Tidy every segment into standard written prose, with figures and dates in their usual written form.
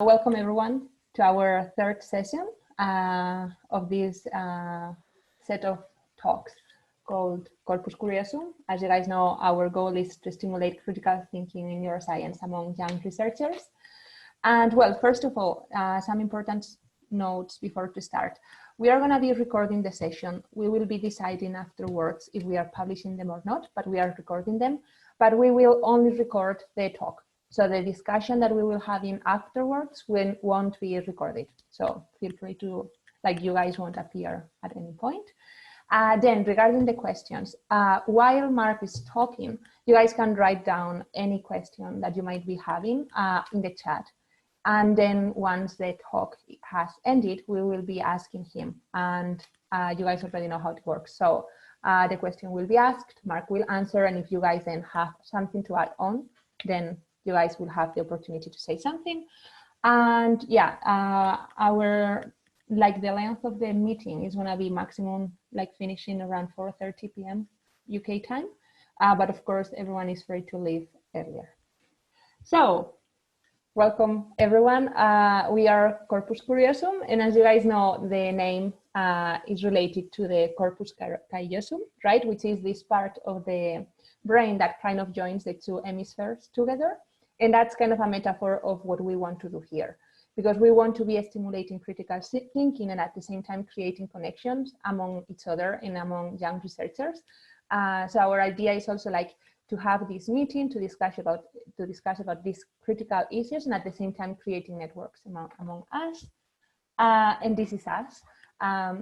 Welcome everyone to our third session of this set of talks called Corpus Curiosum. As you guys know, our goal is to stimulate critical thinking in neuroscience among young researchers. And well, first of all, some important notes before to start. We are going to be recording the session. We will be deciding afterwards if we are publishing them or not, but we are recording them. But we will only record the talk. So the discussion that we will have in afterwards won't be recorded. So feel free to, like, you guys won't appear at any point. Then regarding the questions, while Mark is talking, you guys can write down any question that you might be having in the chat. And then once the talk has ended, we will be asking him. And you guys already know how it works. So the question will be asked, Mark will answer. And if you guys then have something to add on, then you guys will have the opportunity to say something. And yeah, the length of the meeting is gonna be maximum, like finishing around 4:30 p.m. UK time. But of course, everyone is free to leave earlier. So welcome everyone. We are Corpus Curiosum. And as you guys know, the name is related to the Corpus Curiosum, right? Which is this part of the brain that kind of joins the two hemispheres together. And that's kind of a metaphor of what we want to do here, because we want to be stimulating critical thinking and at the same time creating connections among each other and among young researchers. So our idea is also like to have this meeting to discuss about these critical issues and at the same time creating networks among us. And this is us.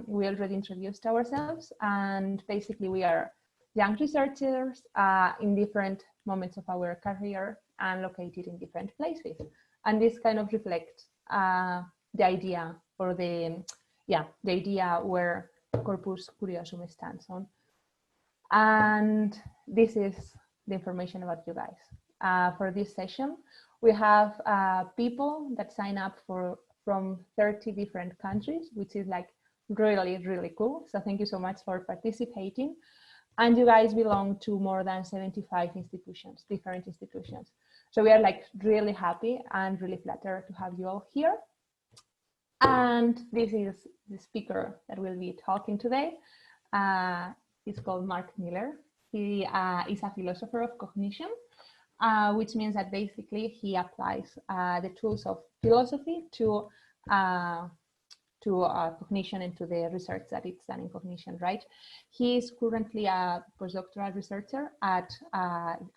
We already introduced ourselves, and basically we are young researchers in different moments of our career and located in different places. And this kind of reflects the idea, or the idea where Corpus Curiosum stands on. And this is the information about you guys. For this session, we have people that sign up from 30 different countries, which is like really, really cool. So thank you so much for participating. And you guys belong to more than 75 institutions, different institutions. So we are like really happy and really flattered to have you all here. And this is the speaker that will be talking today. He's called Mark Miller. He is a philosopher of cognition, which means that basically he applies the tools of philosophy to cognition and to the research that it's done in cognition, right? He is currently a postdoctoral researcher at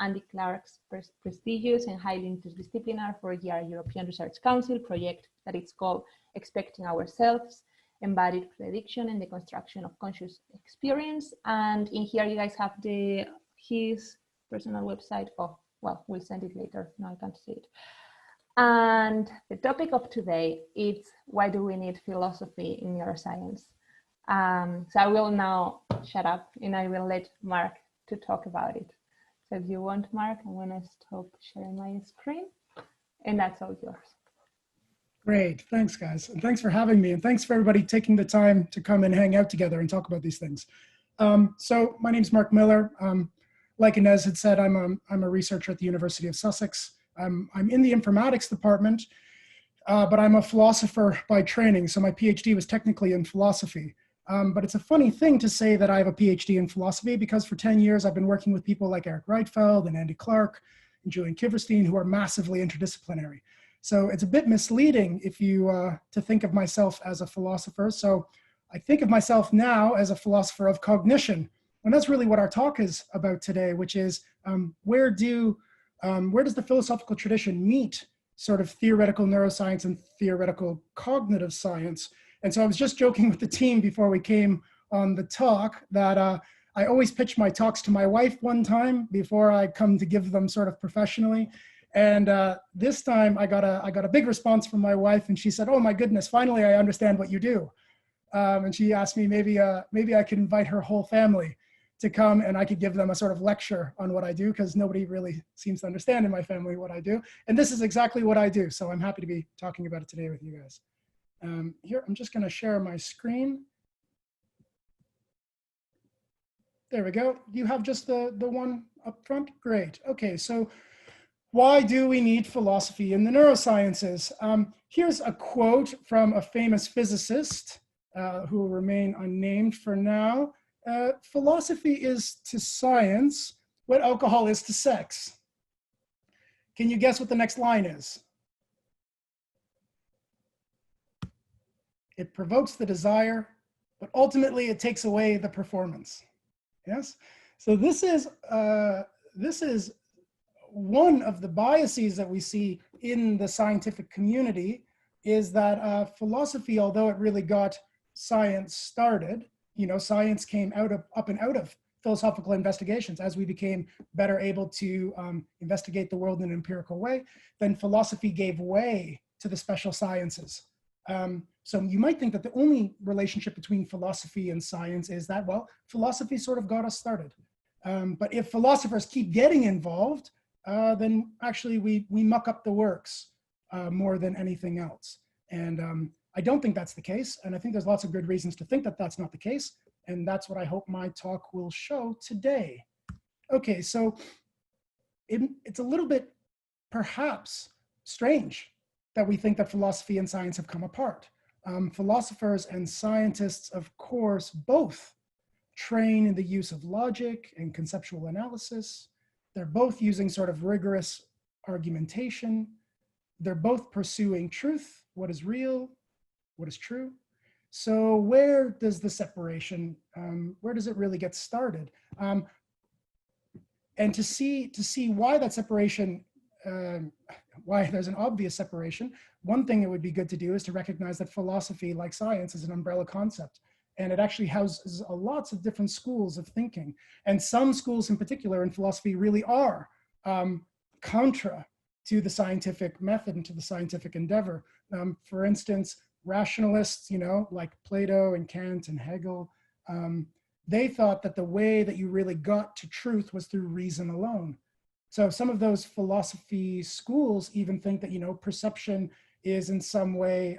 Andy Clark's prestigious and highly interdisciplinary 4-year European Research Council project that it's called Expecting Ourselves, Embodied Prediction and the Construction of Conscious Experience. And in here you guys have his personal website. Oh, well, we'll send it later. No, I can't see it. And the topic of today is why do we need philosophy in neuroscience? So I will now shut up and I will let Mark to talk about it. So if you want, Mark, I'm going to stop sharing my screen, and that's all yours. Great, thanks guys. And thanks for having me, and thanks for everybody taking the time to come and hang out together and talk about these things. So my name's Mark Miller. Like Inez had said, I'm a researcher at the University of Sussex. I'm in the informatics department, but I'm a philosopher by training. So my PhD was technically in philosophy. But it's a funny thing to say that I have a PhD in philosophy, because for 10 years I've been working with people like Eric Reitfeld and Andy Clark and Julian Kiverstein, who are massively interdisciplinary. So it's a bit misleading if you to think of myself as a philosopher. So I think of myself now as a philosopher of cognition. And that's really what our talk is about today, which is where does the philosophical tradition meet sort of theoretical neuroscience and theoretical cognitive science? And so I was just joking with the team before we came on the talk that I always pitch my talks to my wife one time before I come to give them sort of professionally. And this time I got a big response from my wife, and she said, "Oh my goodness, finally I understand what you do." And she asked me maybe I could invite her whole family to come and I could give them a sort of lecture on what I do, because nobody really seems to understand in my family what I do. And this is exactly what I do. So I'm happy to be talking about it today with you guys. Here, I'm just going to share my screen. There we go. You have just the one up front? Great. Okay, so Why do we need philosophy in the neurosciences? Here's a quote from a famous physicist who will remain unnamed for now. Philosophy is to science what alcohol is to sex. Can you guess what the next line is? It provokes the desire, but ultimately it takes away the performance. Yes? So this is one of the biases that we see in the scientific community, is that philosophy, although it really got science started, science came up and out of philosophical investigations as we became better able to investigate the world in an empirical way, then philosophy gave way to the special sciences. So you might think that the only relationship between philosophy and science is that, well, philosophy sort of got us started. But if philosophers keep getting involved, then actually we muck up the works more than anything else. And I don't think that's the case. And I think there's lots of good reasons to think that that's not the case. And that's what I hope my talk will show today. Okay, so it's a little bit perhaps strange that we think that philosophy and science have come apart. Philosophers and scientists, of course, both train in the use of logic and conceptual analysis. They're both using sort of rigorous argumentation. They're both pursuing truth, what is real, what is true. So where does the separation, where does it really get started? And to see why that separation, why there's an obvious separation, one thing it would be good to do is to recognize that philosophy, like science, is an umbrella concept. And it actually houses lots of different schools of thinking. And some schools in particular in philosophy really are contra to the scientific method and to the scientific endeavor. For instance, rationalists, like Plato and Kant and Hegel, they thought that the way that you really got to truth was through reason alone. So some of those philosophy schools even think that, perception is in some way,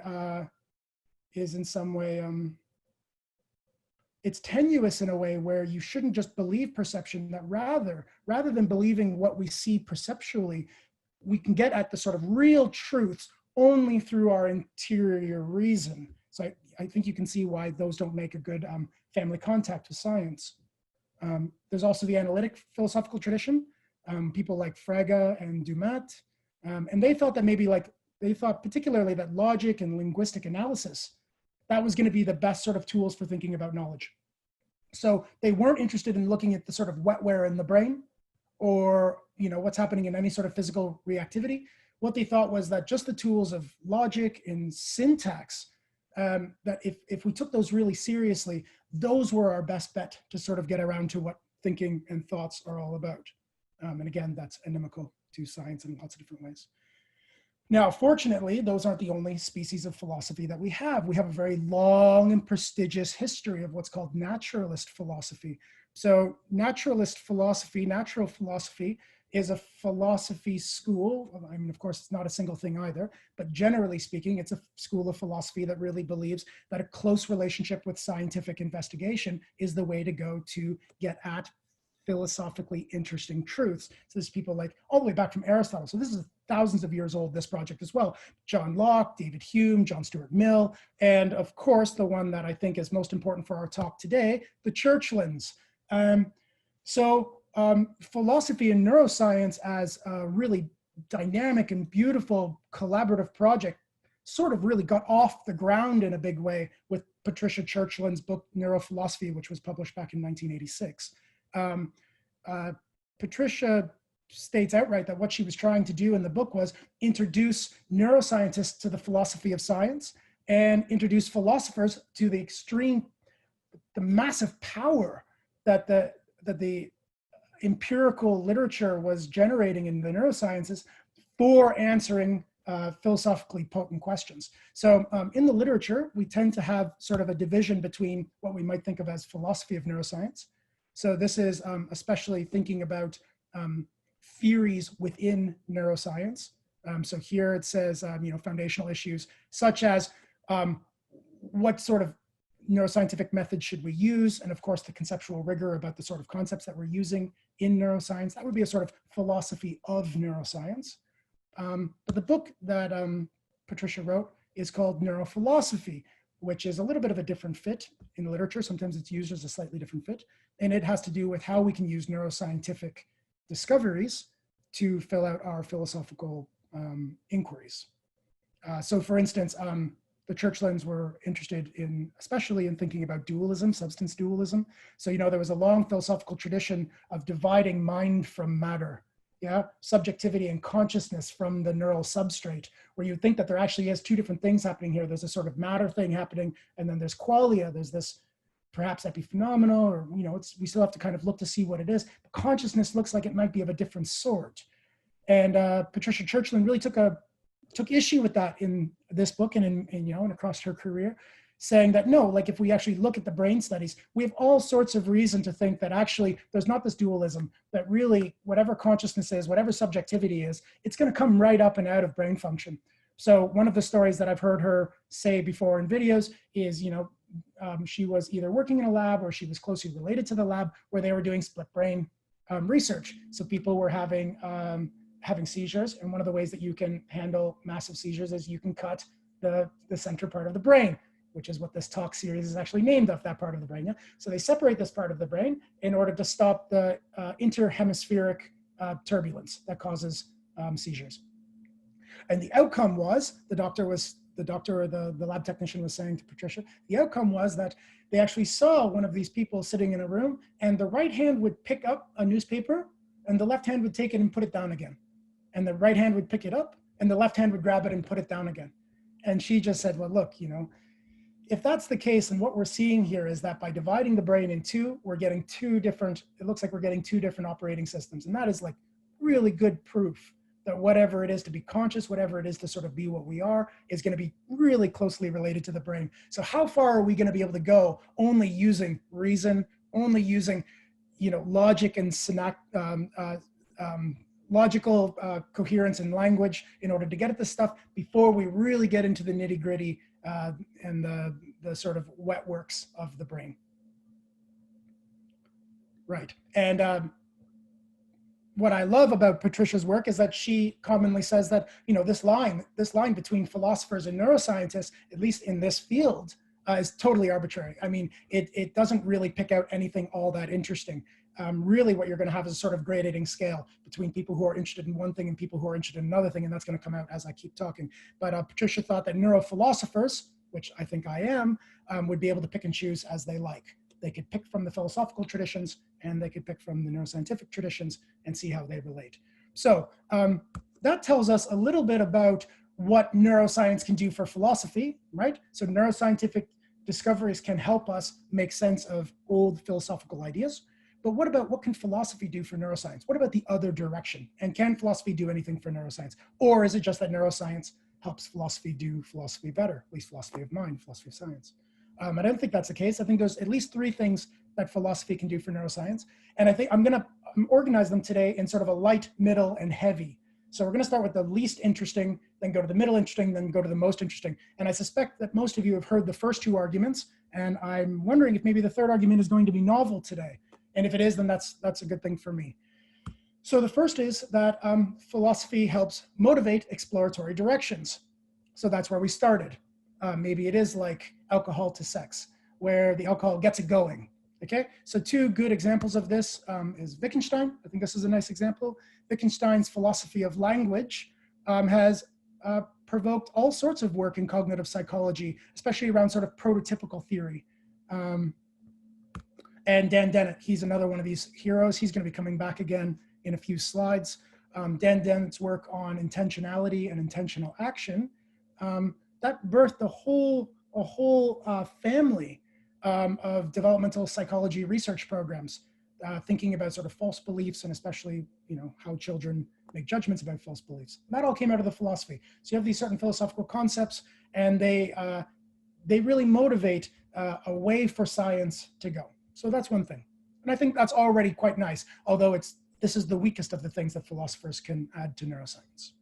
it's tenuous in a way where you shouldn't just believe perception, that rather than believing what we see perceptually, we can get at the sort of real truths only through our interior reason. So I think you can see why those don't make a good family contact with science. There's also the analytic philosophical tradition, people like Frege and Dumat, and they thought that they thought particularly that logic and linguistic analysis, that was going to be the best sort of tools for thinking about knowledge. So they weren't interested in looking at the sort of wetware in the brain or what's happening in any sort of physical reactivity. What they thought was that just the tools of logic and syntax, that if we took those really seriously, those were our best bet to sort of get around to what thinking and thoughts are all about. And again, that's inimical to science in lots of different ways. Now, fortunately, those aren't the only species of philosophy that we have. We have a very long and prestigious history of what's called naturalist philosophy. So naturalist philosophy, natural philosophy, is a philosophy school. I mean, of course, it's not a single thing either, but generally speaking, it's a school of philosophy that really believes that a close relationship with scientific investigation is the way to go to get at philosophically interesting truths. So there's people like all the way back from Aristotle. So this is thousands of years old, this project as well. John Locke, David Hume, John Stuart Mill, and of course, the one that I think is most important for our talk today, the Churchlands. Philosophy and neuroscience as a really dynamic and beautiful collaborative project sort of really got off the ground in a big way with Patricia Churchland's book, Neurophilosophy, which was published back in 1986. Patricia states outright that what she was trying to do in the book was introduce neuroscientists to the philosophy of science and introduce philosophers to the massive power that the empirical literature was generating in the neurosciences for answering philosophically potent questions. So in the literature, we tend to have sort of a division between what we might think of as philosophy of neuroscience. So this is especially thinking about theories within neuroscience. So here it says, foundational issues such as what sort of neuroscientific methods should we use? And of course, the conceptual rigor about the sort of concepts that we're using in neuroscience. That would be a sort of philosophy of neuroscience. But the book that Patricia wrote is called Neurophilosophy, which is a little bit of a different fit in literature. Sometimes it's used as a slightly different fit. And it has to do with how we can use neuroscientific discoveries to fill out our philosophical inquiries. So for instance, the Churchlands were interested in, especially in thinking about dualism, substance dualism. So, you know, there was a long philosophical tradition of dividing mind from matter, yeah, subjectivity and consciousness from the neural substrate, where you think that there actually is two different things happening here. There's a sort of matter thing happening, and then there's qualia, there's this perhaps epiphenomenal, or, you know, we still have to kind of look to see what it is. But consciousness looks like it might be of a different sort. And Patricia Churchland really took issue with that in this book and you know, and across her career, saying that no, like if we actually look at the brain studies, we have all sorts of reason to think that actually there's not this dualism, that really whatever consciousness is, whatever subjectivity is, it's going to come right up and out of brain function. So one of the stories that I've heard her say before in videos is, you know, she was either working in a lab or she was closely related to the lab where they were doing split brain research. So people were having seizures, and one of the ways that you can handle massive seizures is you can cut the center part of the brain, which is what this talk series is actually named of, that part of the brain. Yeah? So they separate this part of the brain in order to stop the interhemispheric turbulence that causes seizures. And the outcome was, the doctor or the lab technician was saying to Patricia, the outcome was that they actually saw one of these people sitting in a room, and the right hand would pick up a newspaper and the left hand would take it and put it down again. And the right hand would pick it up and the left hand would grab it and put it down again. And she just said, well, look, you know, if that's the case, and what we're seeing here is that by dividing the brain in two, we're getting it looks like we're getting two different operating systems. And that is like really good proof that whatever it is to be conscious, whatever it is to sort of be what we are, is going to be really closely related to the brain. So how far are we going to be able to go only using reason, only using, you know, logic and logical coherence and language in order to get at this stuff before we really get into the nitty gritty and the sort of wet works of the brain. Right. And what I love about Patricia's work is that she commonly says that, you know, this line between philosophers and neuroscientists, at least in this field, is totally arbitrary. I mean, it doesn't really pick out anything all that interesting. Really what you're going to have is a sort of gradating scale between people who are interested in one thing and people who are interested in another thing, and that's going to come out as I keep talking. But Patricia thought that neurophilosophers, which I think I am, would be able to pick and choose as they like. They could pick from the philosophical traditions and they could pick from the neuroscientific traditions and see how they relate. So that tells us a little bit about what neuroscience can do for philosophy, right? So neuroscientific discoveries can help us make sense of old philosophical ideas. But what can philosophy do for neuroscience? What about the other direction? And can philosophy do anything for neuroscience? Or is it just that neuroscience helps philosophy do philosophy better, at least philosophy of mind, philosophy of science? I don't think that's the case. I think there's at least three things that philosophy can do for neuroscience. And I think I'm going to organize them today in sort of a light, middle, and heavy. So we're going to start with the least interesting, then go to the middle interesting, then go to the most interesting. And I suspect that most of you have heard the first two arguments. And I'm wondering if maybe the third argument is going to be novel today. And if it is, then that's a good thing for me. So the first is that philosophy helps motivate exploratory directions. So that's where we started. Maybe it is like alcohol to sex, where the alcohol gets it going. Okay, so two good examples of this is Wittgenstein. I think this is a nice example. Wittgenstein's philosophy of language has provoked all sorts of work in cognitive psychology, especially around sort of prototypical theory. And Dan Dennett, he's another one of these heroes. He's going to be coming back again in a few slides. Dan Dennett's work on intentionality and intentional action, that birthed a whole family of developmental psychology research programs, thinking about sort of false beliefs and especially, you know, how children make judgments about false beliefs. That all came out of the philosophy. So you have these certain philosophical concepts, and they really motivate a way for science to go. So that's one thing. And I think that's already quite nice, although this is the weakest of the things that philosophers can add to neuroscience.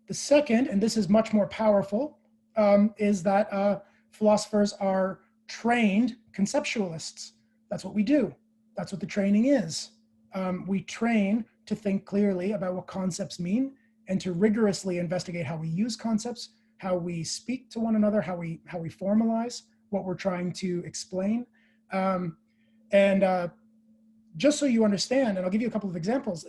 The second, and this is much more powerful, is that philosophers are trained conceptualists. That's what we do. That's what the training is. We train to think clearly about what concepts mean and to rigorously investigate how we use concepts, how we speak to one another, how we formalize what we're trying to explain. Just so you understand, and I'll give you a couple of examples,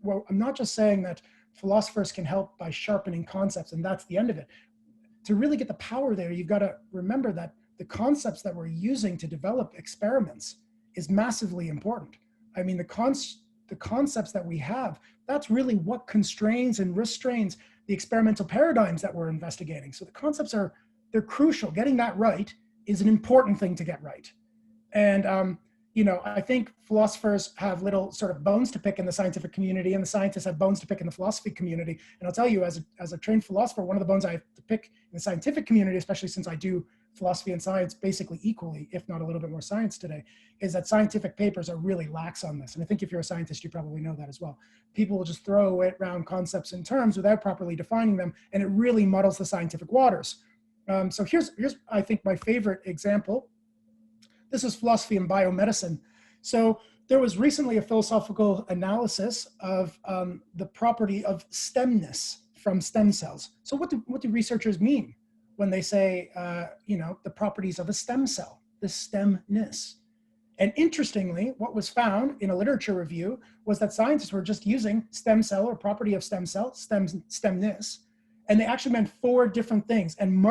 well, I'm not just saying that philosophers can help by sharpening concepts and that's the end of it. To really get the power there, you've got to remember that the concepts that we're using to develop experiments is massively important. I mean, the concepts that we have, that's really what constrains and restrains the experimental paradigms that we're investigating. So the concepts they're crucial. Getting that right is an important thing to get right. And I think philosophers have little sort of bones to pick in the scientific community, and the scientists have bones to pick in the philosophy community. And I'll tell you, as a trained philosopher, one of the bones I have to pick in the scientific community, especially since I do philosophy and science basically equally, if not a little bit more science today, is that scientific papers are really lax on this. And I think if you're a scientist, you probably know that as well. People will just throw around concepts and terms without properly defining them, and it really muddles the scientific waters. So here's, I think, my favorite example. This is philosophy and biomedicine. So there was recently a philosophical analysis of the property of stemness from stem cells. So what do researchers mean when they say, the properties of a stem cell, the stemness? And interestingly, what was found in a literature review was that scientists were just using stem cell or property of stem cell, stemness, and they actually meant four different things, and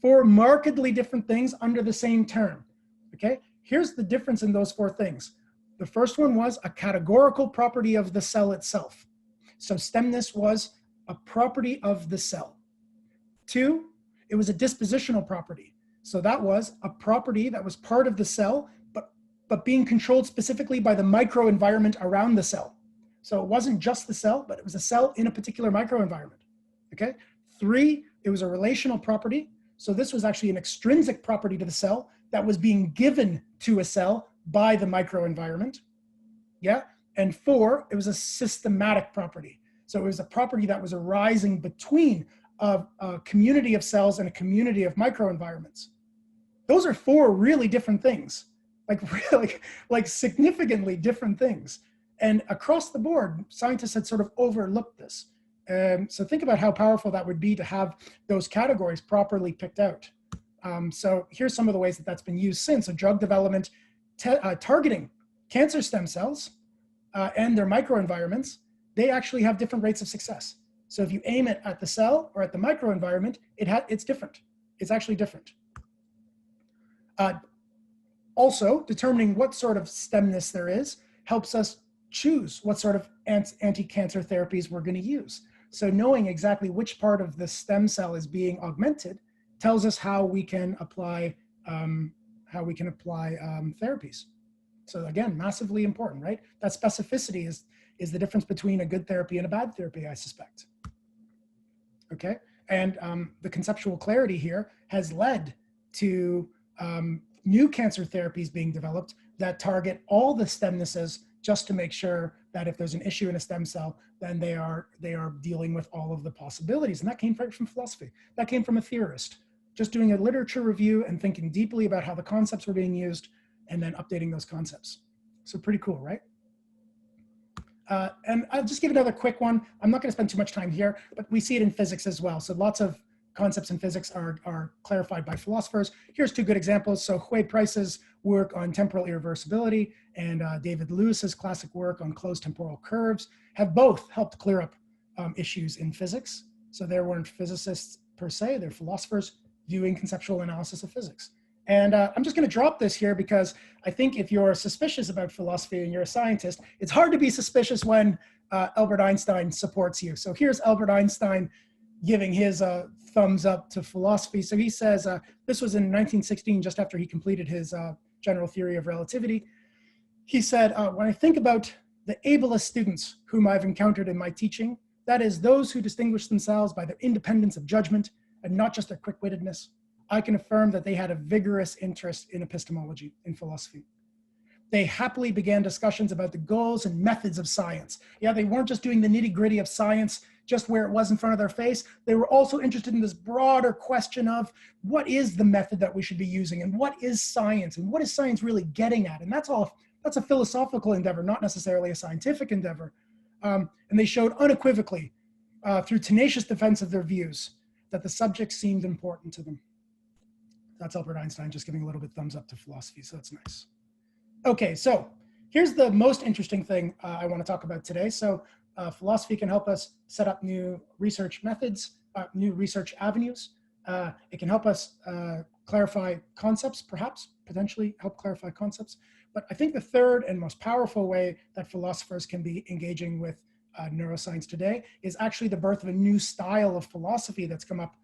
four markedly different things under the same term. Okay, here's the difference in those four things. The first one was a categorical property of the cell itself. So stemness was a property of the cell. Two, it was a dispositional property. So that was a property that was part of the cell, but being controlled specifically by the microenvironment around the cell. So it wasn't just the cell, but it was a cell in a particular microenvironment. Okay. Three, it was a relational property. So this was actually an extrinsic property to the cell that was being given to a cell by the microenvironment. Yeah. And four, it was a systematic property. So it was a property that was arising between a community of cells and a community of microenvironments. Those are four really different things, like significantly different things. And across the board, scientists had sort of overlooked this. So think about how powerful that would be to have those categories properly picked out. So here's some of the ways that that's been used since. So drug development, targeting cancer stem cells and their microenvironments, they actually have different rates of success. So if you aim it at the cell or at the microenvironment, it's different. It's actually different. Also, determining what sort of stemness there is helps us choose what sort of anti-cancer therapies we're going to use. So knowing exactly which part of the stem cell is being augmented tells us how we can apply therapies. So again, massively important, right? That specificity is the difference between a good therapy and a bad therapy, I suspect. Okay, and the conceptual clarity here has led to new cancer therapies being developed that target all the stemnesses just to make sure that if there's an issue in a stem cell, then they are dealing with all of the possibilities. And that came right from philosophy. That came from a theorist, just doing a literature review and thinking deeply about how the concepts were being used and then updating those concepts. So pretty cool, right? And I'll just give another quick one. I'm not going to spend too much time here, but we see it in physics as well. So lots of concepts in physics are clarified by philosophers. Here's two good examples. So Huey Price's work on temporal irreversibility and David Lewis's classic work on closed temporal curves have both helped clear up issues in physics. So they weren't physicists per se, they're philosophers doing conceptual analysis of physics. And I'm just going to drop this here because I think if you're suspicious about philosophy and you're a scientist, it's hard to be suspicious when Albert Einstein supports you. So here's Albert Einstein giving his thumbs up to philosophy. So he says, this was in 1916, just after he completed his general theory of relativity. He said, when I think about the ablest students whom I've encountered in my teaching, that is those who distinguish themselves by their independence of judgment and not just their quick-wittedness, I can affirm that they had a vigorous interest in epistemology, in philosophy. They happily began discussions about the goals and methods of science. Yeah, they weren't just doing the nitty-gritty of science just where it was in front of their face. They were also interested in this broader question of what is the method that we should be using, and what is science, and what is science really getting at? And that's a philosophical endeavor, not necessarily a scientific endeavor. And they showed unequivocally through tenacious defense of their views that the subject seemed important to them. That's Albert Einstein just giving a little bit thumbs up to philosophy, so that's nice. Okay, so here's the most interesting thing I want to talk about today. So philosophy can help us set up new research methods, new research avenues. It can help us clarify concepts, perhaps, potentially help clarify concepts. But I think the third and most powerful way that philosophers can be engaging with neuroscience today is actually the birth of a new style of philosophy that's come up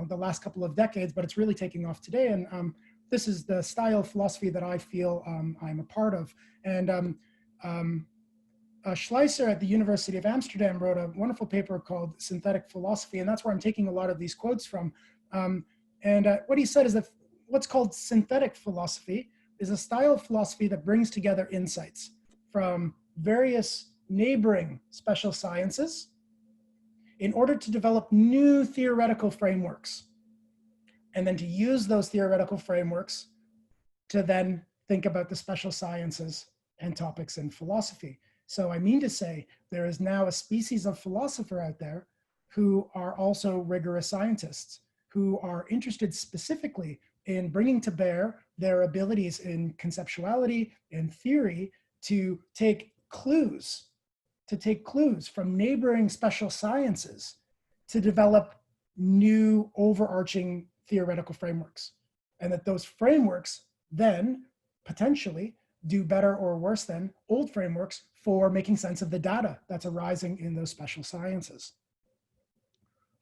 the last couple of decades, but it's really taking off today. And this is the style of philosophy that I feel I'm a part of. And Schleicher at the University of Amsterdam wrote a wonderful paper called Synthetic Philosophy, and that's where I'm taking a lot of these quotes from. What he said is that what's called synthetic philosophy is a style of philosophy that brings together insights from various neighboring special sciences in order to develop new theoretical frameworks, and then to use those theoretical frameworks to then think about the special sciences and topics in philosophy. So I mean to say, there is now a species of philosopher out there who are also rigorous scientists, who are interested specifically in bringing to bear their abilities in conceptuality and theory to take clues from neighboring special sciences to develop new overarching theoretical frameworks. And that those frameworks then potentially do better or worse than old frameworks for making sense of the data that's arising in those special sciences.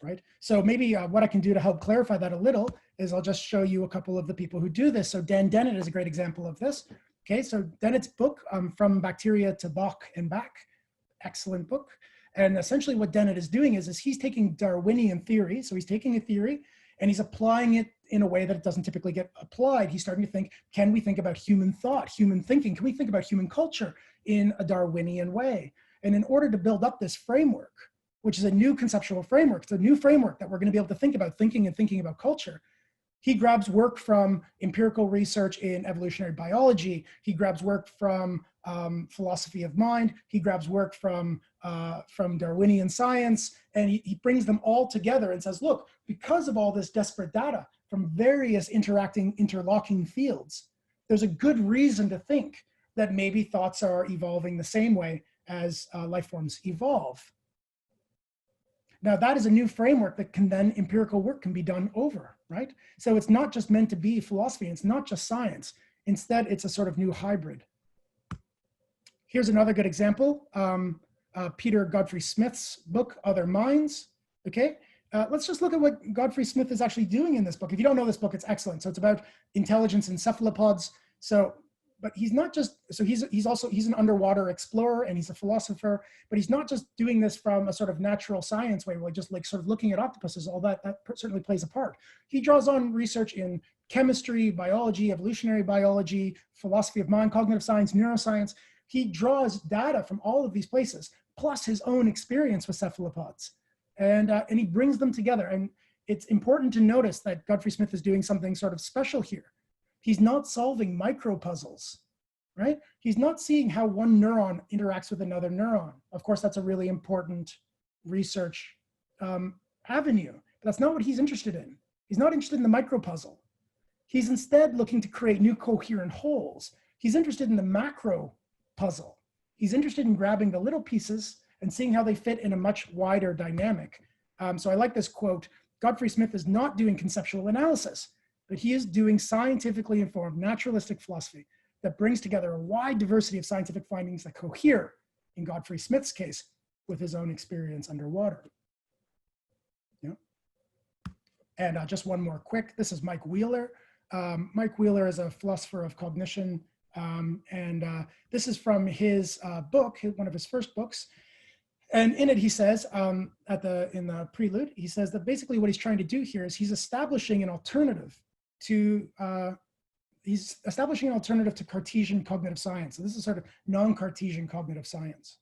Right? So maybe what I can do to help clarify that a little is I'll just show you a couple of the people who do this. So Dan Dennett is a great example of this. Okay, so Dennett's book, From Bacteria to Bach and Back, excellent book. And essentially what Dennett is doing is he's taking Darwinian theory. So he's taking a theory and he's applying it in a way that it doesn't typically get applied. He's starting to think, can we think about human thought, human thinking? Can we think about human culture in a Darwinian way? And in order to build up this framework, which is a new conceptual framework, it's a new framework that we're going to be able to think about thinking and thinking about culture, he grabs work from empirical research in evolutionary biology. He grabs work from philosophy of mind. He grabs work from Darwinian science, and he brings them all together and says, look, because of all this disparate data from various interlocking fields, there's a good reason to think that maybe thoughts are evolving the same way as life forms evolve. Now that is a new framework that can then, empirical work can be done over, right? So it's not just meant to be philosophy, it's not just science. Instead, it's a sort of new hybrid. Here's another good example, Peter Godfrey Smith's book, Other Minds, okay? Let's just look at what Godfrey Smith is actually doing in this book. If you don't know this book, it's excellent. So it's about intelligence in cephalopods. But he's not just, so he's an underwater explorer and he's a philosopher, but he's not just doing this from a sort of natural science way, where just like sort of looking at octopuses, all that certainly plays a part. He draws on research in chemistry, biology, evolutionary biology, philosophy of mind, cognitive science, neuroscience. He draws data from all of these places, plus his own experience with cephalopods. And he brings them together. And it's important to notice that Godfrey Smith is doing something sort of special here. He's not solving micro puzzles, right? He's not seeing how one neuron interacts with another neuron. Of course, that's a really important research avenue, but that's not what he's interested in. He's not interested in the micro puzzle. He's instead looking to create new coherent wholes. He's interested in the macro puzzle. He's interested in grabbing the little pieces and seeing how they fit in a much wider dynamic. So I like this quote, Godfrey Smith is not doing conceptual analysis, but he is doing scientifically informed naturalistic philosophy that brings together a wide diversity of scientific findings that cohere, in Godfrey Smith's case, with his own experience underwater. Yeah. And just one more quick, this is Mike Wheeler. Mike Wheeler is a philosopher of cognition, this is from his book, one of his first books. And in it, he says, in the prelude, he says that basically what he's trying to do here is he's establishing an alternative to Cartesian cognitive science. So this is sort of non-Cartesian cognitive science.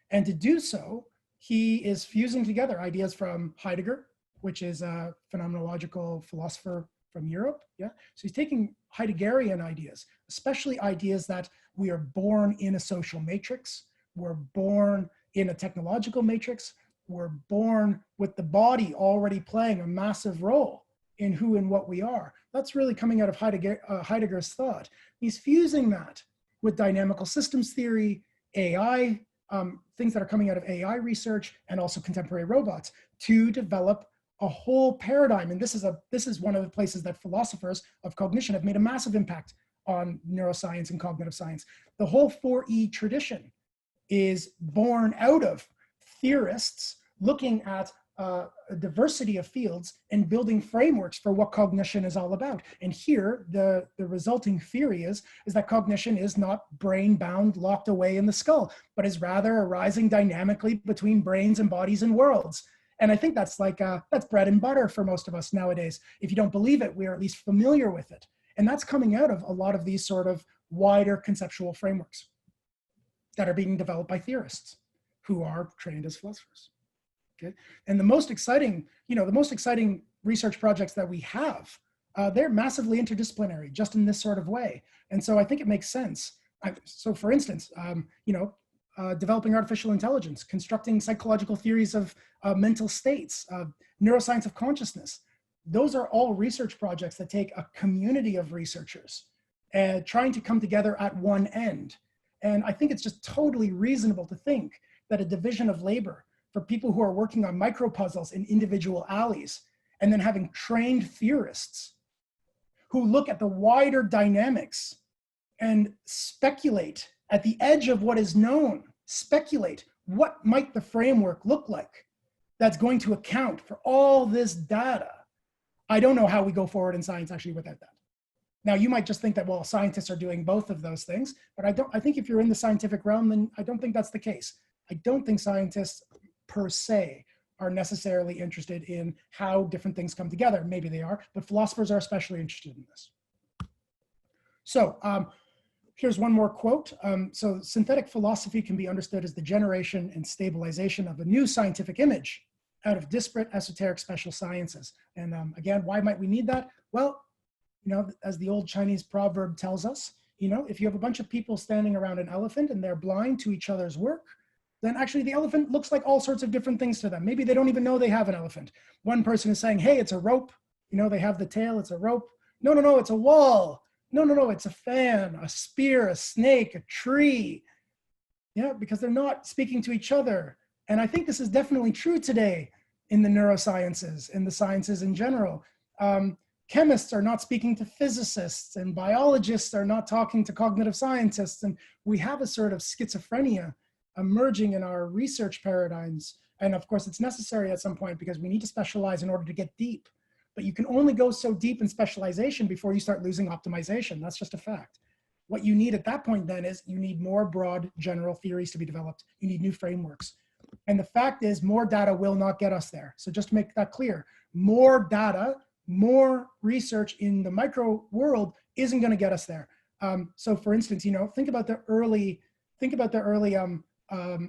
And to do so, he is fusing together ideas from Heidegger, which is a phenomenological philosopher from Europe. Yeah. So he's taking Heideggerian ideas, especially ideas that we are born in a social matrix, we're born in a technological matrix, we're born with the body already playing a massive role in who and what we are. That's really coming out of Heidegger's thought. He's fusing that with dynamical systems theory, AI, things that are coming out of AI research, and also contemporary robots to develop a whole paradigm. And this is one of the places that philosophers of cognition have made a massive impact on neuroscience and cognitive science. The whole 4E tradition is born out of theorists looking at a diversity of fields and building frameworks for what cognition is all about. And here, the resulting theory is that cognition is not brain-bound, locked away in the skull, but is rather arising dynamically between brains and bodies and worlds. And I think that's that's bread and butter for most of us nowadays. If you don't believe it, we are at least familiar with it. And that's coming out of a lot of these sort of wider conceptual frameworks that are being developed by theorists who are trained as philosophers. Okay. And the most exciting research projects that we have, they're massively interdisciplinary just in this sort of way. And so I think it makes sense. So for instance, developing artificial intelligence, constructing psychological theories of mental states, neuroscience of consciousness. Those are all research projects that take a community of researchers trying to come together at one end. And I think it's just totally reasonable to think that a division of labor for people who are working on micro puzzles in individual alleys, and then having trained theorists who look at the wider dynamics and speculate at the edge of what is known, speculate what might the framework look like that's going to account for all this data. I don't know how we go forward in science actually without that. Now, you might just think that, well, scientists are doing both of those things, but I think if you're in the scientific realm, then I don't think that's the case. I don't think scientists per se are necessarily interested in how different things come together. Maybe they are, but philosophers are especially interested in this. So here's one more quote. So synthetic philosophy can be understood as the generation and stabilization of a new scientific image out of disparate esoteric special sciences. And again, why might we need that? Well, as the old Chinese proverb tells us, if you have a bunch of people standing around an elephant and they're blind to each other's work, then actually the elephant looks like all sorts of different things to them. Maybe they don't even know they have an elephant. One person is saying, hey, it's a rope. They have the tail, it's a rope. No, it's a wall. No, it's a fan, a spear, a snake, a tree. Yeah, because they're not speaking to each other. And I think this is definitely true today in the neurosciences, in the sciences in general. Chemists are not speaking to physicists, and biologists are not talking to cognitive scientists. And we have a sort of schizophrenia emerging in our research paradigms. And of course, it's necessary at some point because we need to specialize in order to get deep. But you can only go so deep in specialization before you start losing optimization. That's just a fact. What you need at that point then is you need more broad general theories to be developed. You need new frameworks. And the fact is more data will not get us there. So just to make that clear, more data, more research in the micro world isn't going to get us there. So for instance, think about the early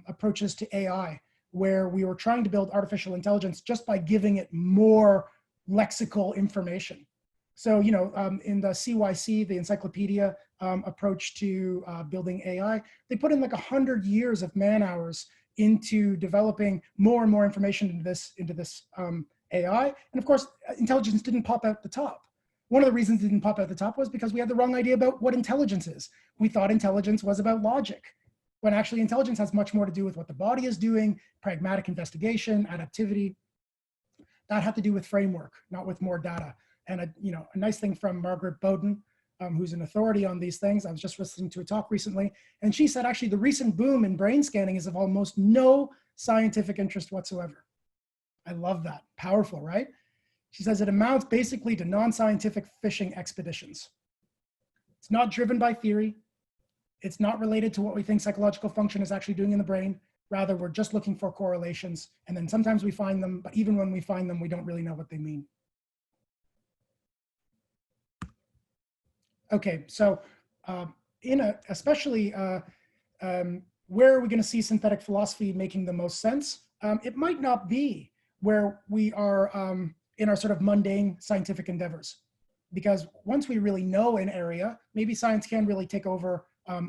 approaches to AI, where we were trying to build artificial intelligence just by giving it more lexical information. So, in the CYC, the encyclopedia approach to building AI, they put in like 100 years of man hours into developing more and more information into this AI. And of course, intelligence didn't pop out the top. One of the reasons it didn't pop out the top was because we had the wrong idea about what intelligence is. We thought intelligence was about logic, when actually intelligence has much more to do with what the body is doing, pragmatic investigation, adaptivity. That had to do with framework, not with more data. And a nice thing from Margaret Bowden, who's an authority on these things. I was just listening to a talk recently, and she said actually the recent boom in brain scanning is of almost no scientific interest whatsoever. I love that. Powerful, right? She says it amounts basically to non-scientific fishing expeditions. It's not driven by theory. It's not related to what we think psychological function is actually doing in the brain. Rather, we're just looking for correlations. And then sometimes we find them, but even when we find them, we don't really know what they mean. Okay, so especially where are we going to see synthetic philosophy making the most sense? it might not be where we are in our sort of mundane scientific endeavors. Because once we really know an area, maybe science can really take over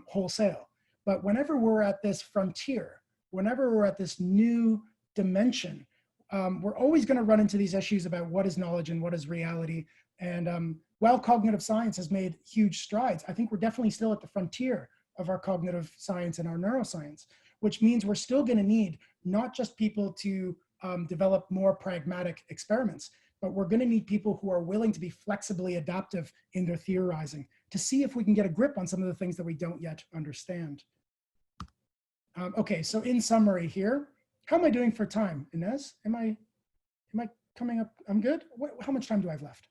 wholesale. But whenever we're at this frontier, whenever we're at this new dimension, we're always going to run into these issues about what is knowledge and what is reality. And while cognitive science has made huge strides, I think we're definitely still at the frontier of our cognitive science and our neuroscience, which means we're still going to need not just people to develop more pragmatic experiments, but we're going to need people who are willing to be flexibly adaptive in their theorizing to see if we can get a grip on some of the things that we don't yet understand. Okay, so in summary here, how am I doing for time? Inez, am I coming up? I'm good? How much time do I have left?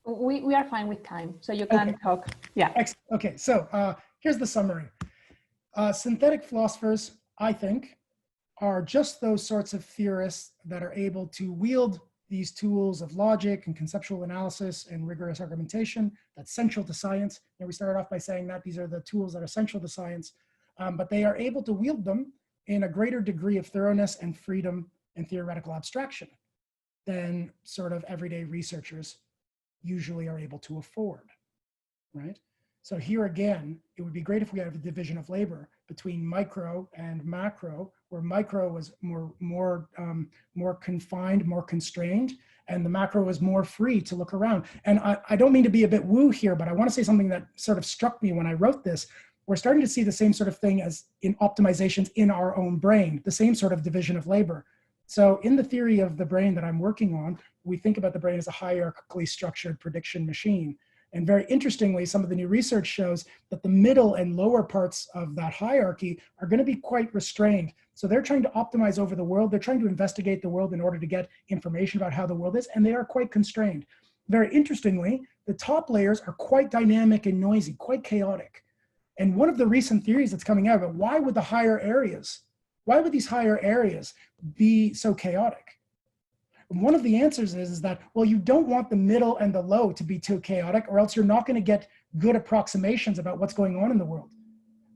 We are fine with time, so you can talk. Yeah. Excellent. Okay, so here's the summary. Synthetic philosophers, I think, are just those sorts of theorists that are able to wield these tools of logic and conceptual analysis and rigorous argumentation that's central to science. You know, we started off by saying that these are the tools that are central to science, but they are able to wield them in a greater degree of thoroughness and freedom and theoretical abstraction than sort of everyday researchers usually are able to afford, right? So here again, it would be great if we had a division of labor between micro and macro, where micro was more confined, more constrained, and the macro was more free to look around. And I don't mean to be a bit woo here, but I want to say something that sort of struck me when I wrote this. We're starting to see the same sort of thing as in optimizations in our own brain, the same sort of division of labor. So in the theory of the brain that I'm working on, we think about the brain as a hierarchically structured prediction machine. And very interestingly, some of the new research shows that the middle and lower parts of that hierarchy are going to be quite restrained. So they're trying to optimize over the world. They're trying to investigate the world in order to get information about how the world is, and they are quite constrained. Very interestingly, the top layers are quite dynamic and noisy, quite chaotic. And one of the recent theories that's coming out about why would these higher areas be so chaotic? And one of the answers is that, well, you don't want the middle and the low to be too chaotic, or else you're not going to get good approximations about what's going on in the world.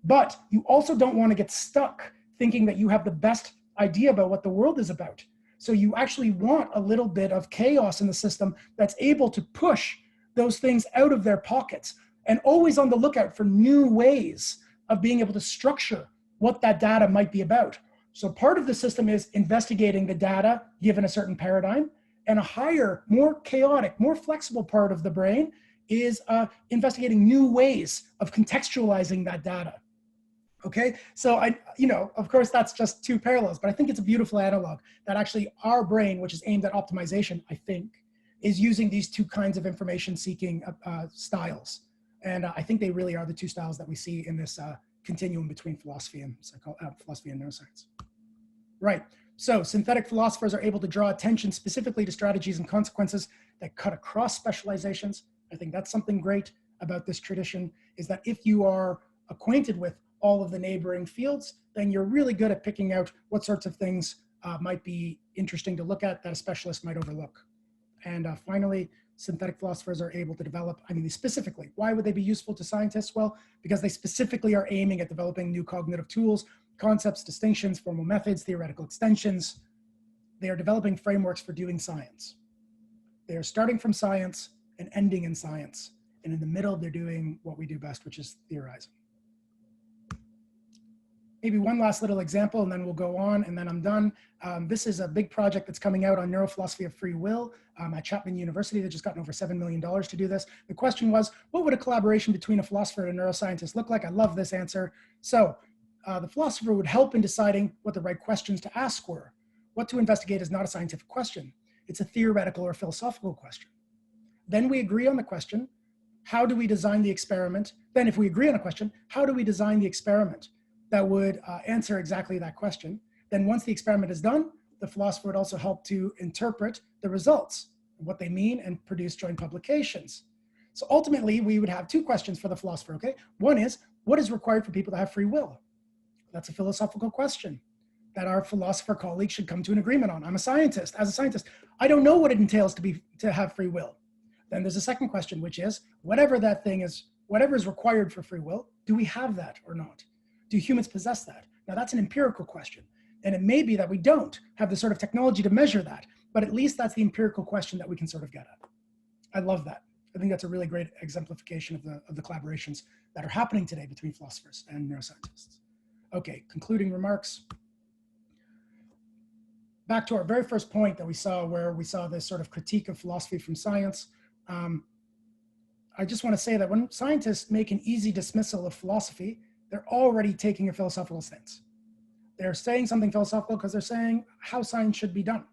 But you also don't want to get stuck thinking that you have the best idea about what the world is about. So you actually want a little bit of chaos in the system that's able to push those things out of their pockets, and always on the lookout for new ways of being able to structure what that data might be about. So part of the system is investigating the data given a certain paradigm, and a higher, more chaotic, more flexible part of the brain is investigating new ways of contextualizing that data. Okay, so of course that's just two parallels, but I think it's a beautiful analog that actually our brain, which is aimed at optimization, I think, is using these two kinds of information seeking styles. And I think they really are the two styles that we see in this continuum between philosophy and neuroscience. Right, so synthetic philosophers are able to draw attention specifically to strategies and consequences that cut across specializations. I think that's something great about this tradition, is that if you are acquainted with all of the neighboring fields, then you're really good at picking out what sorts of things might be interesting to look at that a specialist might overlook. And finally, synthetic philosophers are able to develop, specifically, why would they be useful to scientists? Well, because they specifically are aiming at developing new cognitive tools, concepts, distinctions, formal methods, theoretical extensions. They are developing frameworks for doing science. They are starting from science and ending in science. And in the middle, they're doing what we do best, which is theorizing. Maybe one last little example, and then we'll go on, and then I'm done. This is a big project that's coming out on neurophilosophy of free will at Chapman University. They've just gotten over $7 million to do this. The question was, what would a collaboration between a philosopher and a neuroscientist look like? I love this answer. So the philosopher would help in deciding what the right questions to ask were. What to investigate is not a scientific question. It's a theoretical or philosophical question. Then we agree on the question. How do we design the experiment? Then if we agree on a question, how do we design the experiment that would answer exactly that question? Then once the experiment is done, the philosopher would also help to interpret the results, what they mean, and produce joint publications. So ultimately, we would have two questions for the philosopher, okay? One is, what is required for people to have free will? That's a philosophical question that our philosopher colleagues should come to an agreement on. I'm a scientist. As a scientist, I don't know what it entails to have free will. Then there's a second question, which is, whatever that thing is, whatever is required for free will, do we have that or not? Do humans possess that? Now that's an empirical question. And it may be that we don't have the sort of technology to measure that, but at least that's the empirical question that we can sort of get at. I love that. I think that's a really great exemplification of the collaborations that are happening today between philosophers and neuroscientists. Okay, concluding remarks. Back to our very first point that we saw, where we saw this sort of critique of philosophy from science. I just want to say that when scientists make an easy dismissal of philosophy, they're already taking a philosophical stance. They're saying something philosophical because they're saying how science should be done.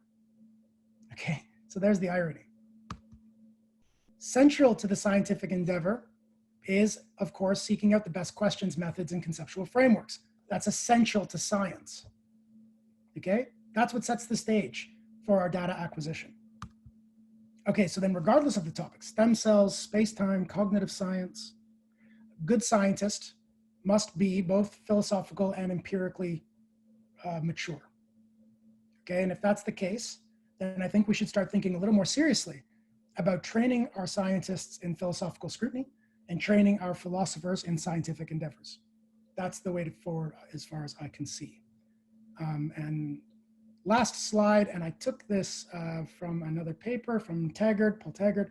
Okay, so there's the irony. Central to the scientific endeavor is, of course, seeking out the best questions, methods, and conceptual frameworks. That's essential to science. Okay, that's what sets the stage for our data acquisition. Okay, so then regardless of the topic, stem cells, space-time, cognitive science, good scientist must be both philosophical and empirically mature. Okay, and if that's the case, then I think we should start thinking a little more seriously about training our scientists in philosophical scrutiny and training our philosophers in scientific endeavors. That's the way forward as far as I can see. And last slide, and I took this from another paper from Paul Taggart,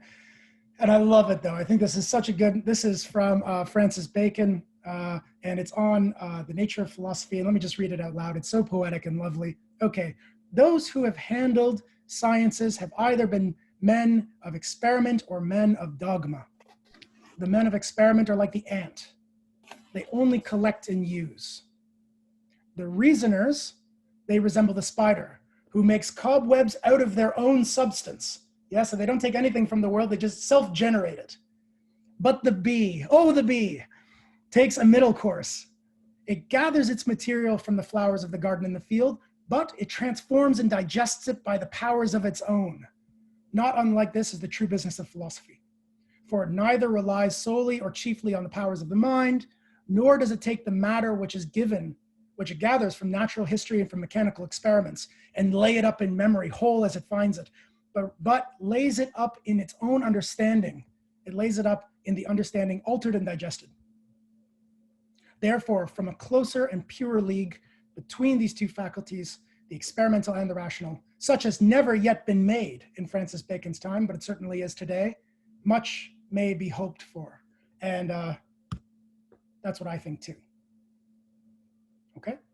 and I love it though. I think this is such a good, this is from Francis Bacon, and it's on the nature of philosophy. And let me just read it out loud. It's so poetic and lovely. Okay, those who have handled sciences have either been men of experiment or men of dogma. The men of experiment are like the ant. They only collect and use. The reasoners, they resemble the spider, who makes cobwebs out of their own substance. Yeah, so they don't take anything from the world, they just self-generate it. But the bee, oh, the bee, takes a middle course. It gathers its material from the flowers of the garden and the field, but it transforms and digests it by the powers of its own. Not unlike this is the true business of philosophy. For it neither relies solely or chiefly on the powers of the mind, nor does it take the matter which is given, which it gathers from natural history and from mechanical experiments, and lay it up in memory, whole as it finds it, but lays it up in its own understanding. It lays it up in the understanding altered and digested. Therefore, from a closer and purer league between these two faculties, the experimental and the rational, such has never yet been made in Francis Bacon's time, but it certainly is today, much may be hoped for. And that's what I think too. Okay?